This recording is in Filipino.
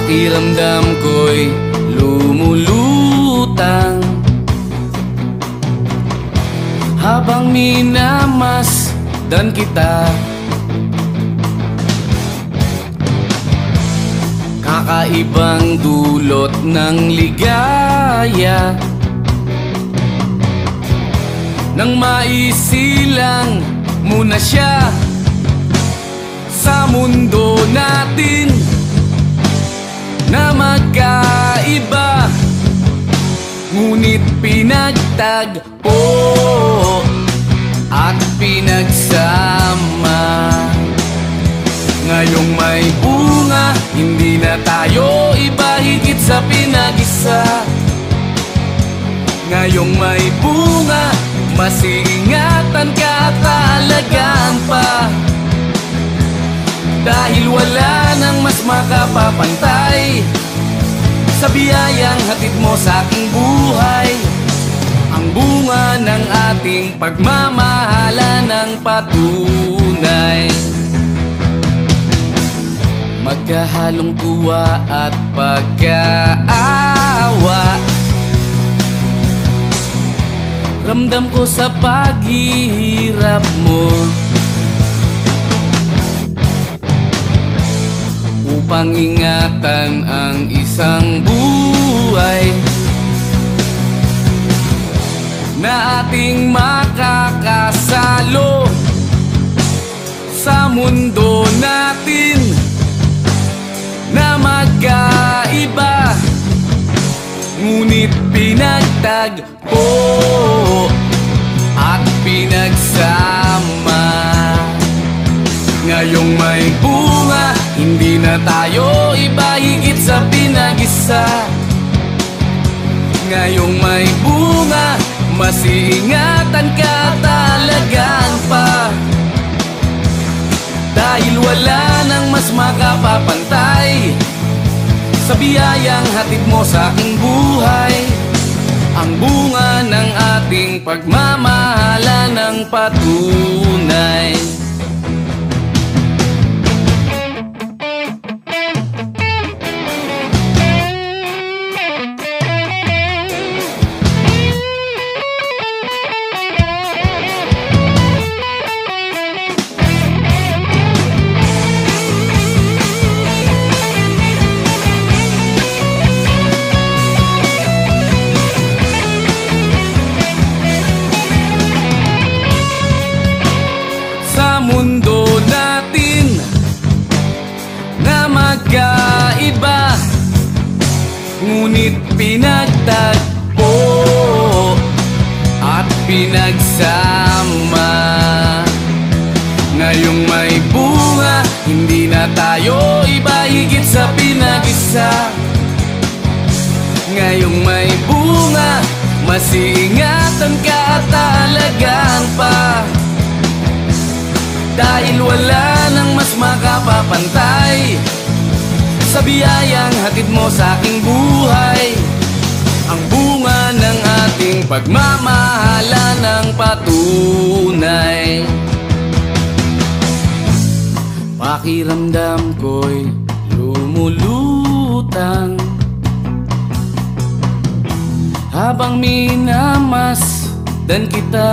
Pakiramdam ko'y lumulutang habang minamasdan kita. Kakaibang dulot ng ligaya nang maisilang muna siya sa mundo natin na magkaiba, ngunit pinagtagpo at pinagsama. Ngayong may bunga, hindi na tayo iba, higit sa pinag-isa. Ngayong may bunga, mas iingatan ka at aalagaan pa, dahil wala nang mas makapapantay sa biyayang hatid mo sa aking buhay. Ang bunga ng ating pagmamahalan ng patunay, magkahalong tuwa at pagkaawa. Ramdam ko sa paghihirap mo, upang ingatan ang isang buhay na ating makakasalo sa mundo natin na magkaiba, ngunit pinagtagpo at pinagsama. Ngayong may bunga, hindi na tayo iba, higit sa pinag-isa. Ngayong may bunga, mas iingatan ka at alagaan pa, dahil wala nang mas makapapantay sa biyayang hatid mo sa aking buhay. Ang bunga ng ating pagmamahalan ng patunay. Mundo natin na magkaiba, ngunit pinagtagpo at pinagsama. Ngayong may bunga, hindi na tayo iba, higit sa pinag-isa. Ngayong may bunga, mas iingatan ka at alagaan pa, dahil wala nang mas makapapantay sa biyayang hatid mo sa aking buhay. Ang bunga ng ating pagmamahalan ng patunay. Pakiramdam ko'y lumulutang habang minamasdan kita.